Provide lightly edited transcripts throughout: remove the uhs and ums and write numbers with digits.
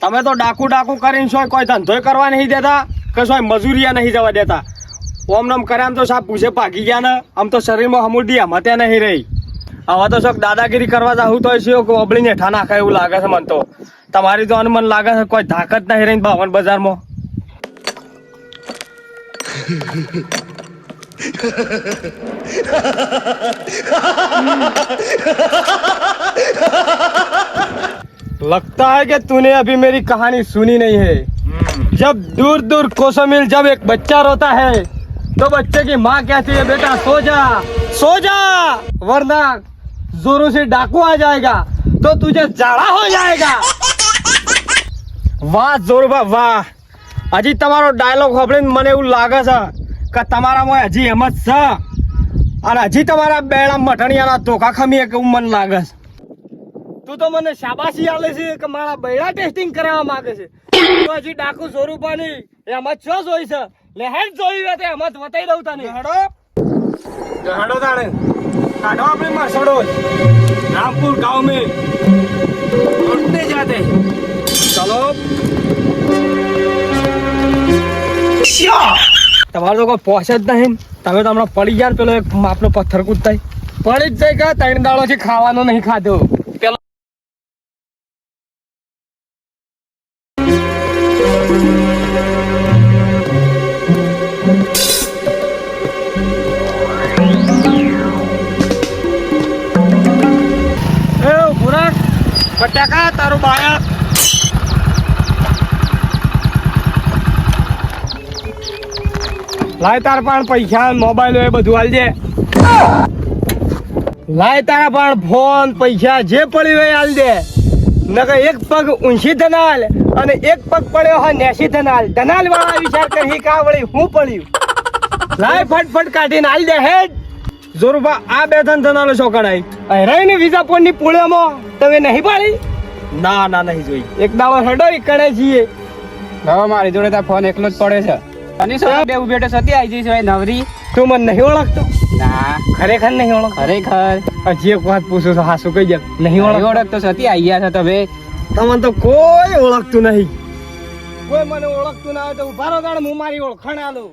અમે તો ડાકુ કરીને શોય કોઈ ધંધોય કરવા નહીં દેતા કે શોય મજૂરિયા નહીં જવા દેતા. ઓમ નામ કરે આમ તો સાહેબ પૂછે ભાગી ગયા ને આમ તો શરીરમાં હમુરડી હમતે નહીં રહી. હવે તો શોખ દાદાગીરી કરવા જાઉં તો છે અબળીને ઠા નાખે એવું લાગે છે મને તો. તમારી તો અનુમાન લાગે છે કોઈ તાકાત નહીં રહી બાવન બજારમાં. लगता है कि तूने अभी मेरी कहानी सुनी नहीं है. जब दूर दूर कोसों मील जब एक बच्चा रोता है तो बच्चे की माँ कहती है बेटा सो जा वरना जोरों से डाकू आ जाएगा तो तुझे जाड़ा हो जाएगा. वाह जोरबા વાહ. હજી તમારો ડાયલોગ સાંભળીને મને એવું લાગે છે કે તમારામાં હજી હિંમત છે અને હજી તમારા બેડા મઠણિયાના ધોકા ખમીએ કે મને લાગે છે. તું તો મને શાબાશી આલે છે કે મારા બૈડા ટેસ્ટિંગ કરાવવા માંગે છે. તો હજી ડાકુ સ્વરૂપાની હિંમત શું જોઈ છે લેહેડ જોઈ હોય તો હિંમત વતાઈ દઉં તને. ગહડો તાણે કાઢો આપણે મરસડો રામપુર ગાંવ में उठते जाते चलो. તમારે તો કોઈ પહોંચે જ નહીં. તમે તો હમણાં પડી ગયા પેલો એક આપનો પથ્થર કૂદતાય પડી જ જાય કે 3 દાડોથી ખાવાનો નહીં ખાધો. પેલો એ ભૂરા બટાકા તારું બાળક લાય તાર પણ પૈસા મોબાઈલ એ બધું હાલજે. લાય તારા પણ ફોન પૈસા જે પડ્યું હોય હાલ દે. નકર એક પગ ઊંચી ધનાલ અને એક પગ પડ્યો હોય નેસી ધનાલ. ધનાલ વાળા વિચાર કરી કા વળી હું પડ્યું. લાય ફટફટ કાઢીને હાલ દે હેડ. જોરુબા આ બે ધનાલો છો કણાઈ રહી ને વિજાપુર ની પુણ્યમાં તમે નહીં પાડી. ના નહીં જોઈ. એક દાડો હેડો કણે છીએ. હવે મારી જોડે તો ફોન એકલો જ પડે છે. અને સર બે બેટો સતી આવી જઈશ ભાઈ નવરી. તું મને નહીં ઓળખતો? ના ખરેખર નહીં ઓળખ. ખરેખર હજી એક વાત પૂછું છું હાસુ કહી જાય નહીં ઓળખ તો સતી આવી ગયા છો તમે. તમને તો કોઈ ઓળખતું નહીં. કોઈ મને ઓળખતું ના હોય તો ઉભા રહો તાણ હું મારી ઓળખાણ આલું.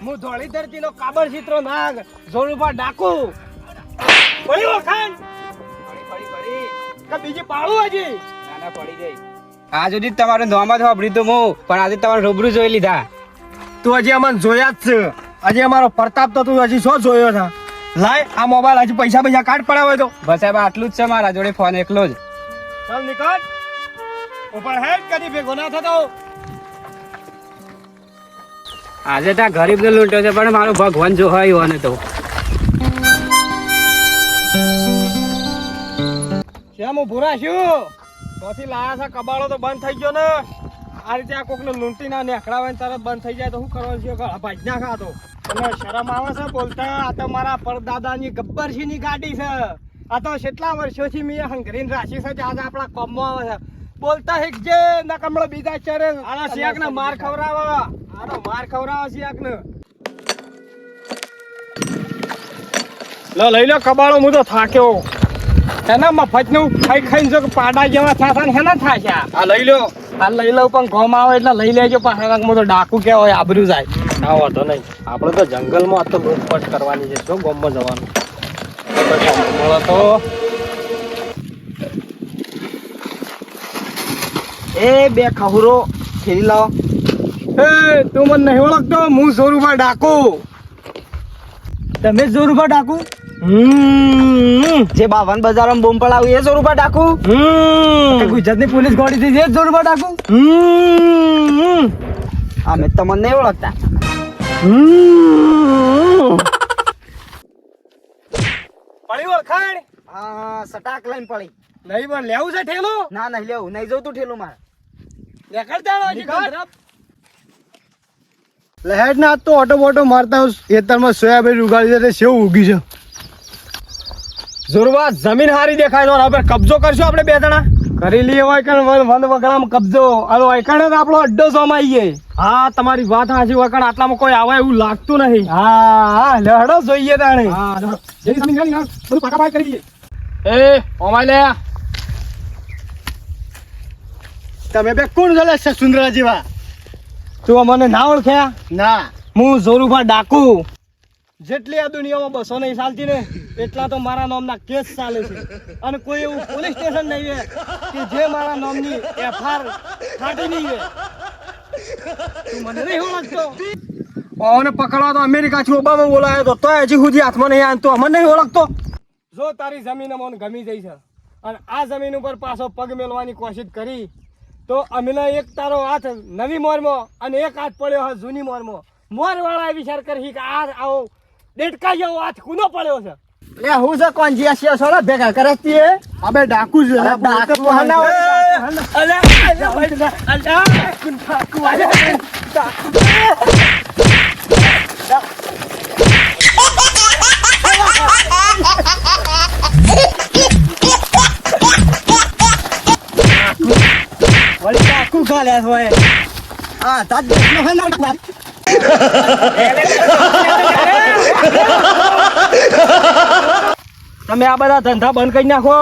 હું ધોળી ધરતીનો કાબર ચિત્રો નાગ જોરુબા ડાકુ. પડી ઓળખાણ કે બીજી પાડું હજી? નાના પડી જાય. આ સુધી તમારું નામ જ સાંભળ્યું તો હું પણ આજે તમારું રૂબરૂ જોઈ લીધા. તું હજી અમને જોયા જ છે. હજી અમારો પ્રતાપ તો તું હજી શું જોયો છે? લાય આ મોબાઈલ હજી પૈસા કાઢ પડ્યા હોય તો. બસ સાહેબ આટલું જ છે મારા જોડે ફોન એકલો જ. ચાલ નીકળ ઉપર હેડ કદી ભેગો ના થતો. આજે ત્યાં ગરીબ ને લૂંટ્યો છે પણ મારો ભગવાન જો હોય એને તો શ્યામ હું ભૂરા છું પછી લાયા છે કબાડો તો બંધ થઈ ગયો ને. આ રીતે આ કોકને લૂંટી ના નેકળાવે તરત બંધ થઈ જાય તો શું કરવાનું છે? ભાજ ના ખાતો અને શરમ આવે છે બોલતા. આ તો મારા પરદાદાની ગબ્બરસિંહ ની ગાડી છે. આ તો કેટલા વર્ષોથી મેં હંગરીને રાખી છે. આજે આપણા કોમમાં આવે છે બોલતા હિકજે ના કમળો બીજા ચરે. આના શિયાક ને માર ખવરાવે. આનો માર ખવરાવે શિયાક ને. લો લઈ લો કબાડો. હું તો થાક્યો. એના મફત નું ખાઈને જો પાડા જેવા થતા ને હેના થાશે. આ લઈ લો. આ લઈ લઉં પણ ગોમ આવે એટલે લઈ લેજો. પાછા હું તો ડાકુ કેવો હોય આબરૂ જાય. ના વાંધો નહીં. આપણે તો જંગલમાં તો લૂંટફાટ કરવાની છે. જો ગોમમાં જવાનું તો એ બે ખહુરો ખેલી લાવો. એ તું મને નહીં ઓળખતો? હું જોરુબા ડાકુ. તમે જોરુબા ડાકુ? જે 52 બજારમાં બોમ્બ પડાવ્યું એ જોરુબા ડાકુ? ગુજરાતની પોલીસ ગોળી થી જે જોરુબા ડાકુ? અમે તમને નહીં ઓળખતા. પડી ઓળખાણ? હા સટાક લઈને પડી. નહીં પણ લેવું છે ઠેલો? ના નહીં લેવું નહીં જવું તું ઠેલું મારે. લહેડ ના તો ઓટો બોટો મારતા ખેતરમાં સોયાબીન ઉગાડી દે. સેવ ઉગી છે. જોરવા જમીન હારી દેખાય તો આપણે કબજો કરશું. આપણે બે જણા કરી લઈએ હોય કે વન વગડામાં કબજો. હાલો એકણે જ આપણો અડ્ડો જમાઈએ. હા તમારી વાત સાચી. વગણ આટલામાં કોઈ આવે એવું લાગતું નહીં. હા લહેડો જોઈએ તાણે. બધું પાકા કરી દઈએ. એ ઓમાઈ લે તમે બે કોણ ગલે છે સુંદરા જેવા? તું મને ના ઓળખ્યા? ના. હું ઝોરુભા ડાકુ. જેટલી આ દુનિયામાં બસો નહીં ચાલતી ને એટલા તો મારા નામના કેસ ચાલે છે. અને કોઈ એવું પોલીસ સ્ટેશન નહીં છે કે જે મારા નામની FR ફાટી નહીં છે. તું મને નહીં ઓળખતો? ઓને પકડવા તો અમેરિકા થી ઓબામા બોલાયો તો તોય હજી સુધી હાથમાં નહીં આવ્યો તો અમને નહીં ઓળખતો. જો તારી જમીન મને ગમી જઈ છે અને આ જમીન ઉપર પાછો પગ મેળવાની કોશિશ કરી તો અમે એક તારો હાથ નવી મોરમાં અને એક હાથ પડ્યો હોય જૂની મોરમાં. મોરવાળા વિચાર કરી કે આ આવો ડેટકા જેવો હાથ કુનો પડ્યો છે. લે હું છે કોણ જે છે સોરા ભેગા કરતી હે? અબે ડાકુ છે. ડાકુ અલે વળી ડાકુ ગાલે હોય. હા તાજ દેખનો હે ના. તમે આ બધા ધંધા બંધ કરી નાખો.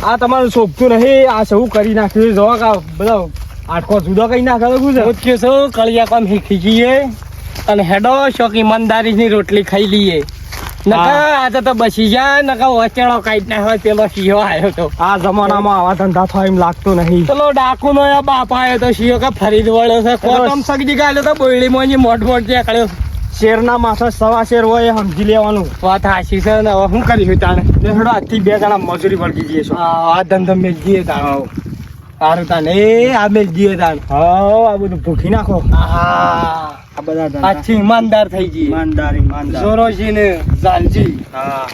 આ તમારું શોભતું નહીં. આ સૌ કરી નાખ્યું જો કા બધા આટકો જુદો કરી નાખ્યો છે. હું કે છું કળિયા કામ શીખી જઈએ અને હેડો શોક ઈમાનદારીની રોટલી ખાઈ લઈએ. નકા આજે તો બસી જાય નકા વચેડો કાઢી નાખ્યો પેલો સિંહો આવ્યો તો. આ જમાનામાં આવા ધંધા થાય એમ લાગતું નહીં. પેલો ડાકુ નો બાપ આવ્યો તો સિંહો કે ફરી વળ્યો છે. કોટમ સગડી ગાલ્યો તો બોયડીમાં મોટ મોટ નીકળ્યો. શેરના માથે સવા શેર હોય એ સમજી લેવાનું. વાત હાચી છે ને હવે શું કરીશું તાણે? હેડો આજથી 2 જણા મજૂરી વળગી જઈએ છો. આ ધંધો મેં જઈએ તાણ. સારું તાને આ મેં જઈએ તાણ. આ બધું ભૂખી નાખો. આ બધા આજથી ઈમાનદાર થઈ જઈએ. ઈમાનદારી ઈમાનદાર. જોરોજી ને જાલજી. હા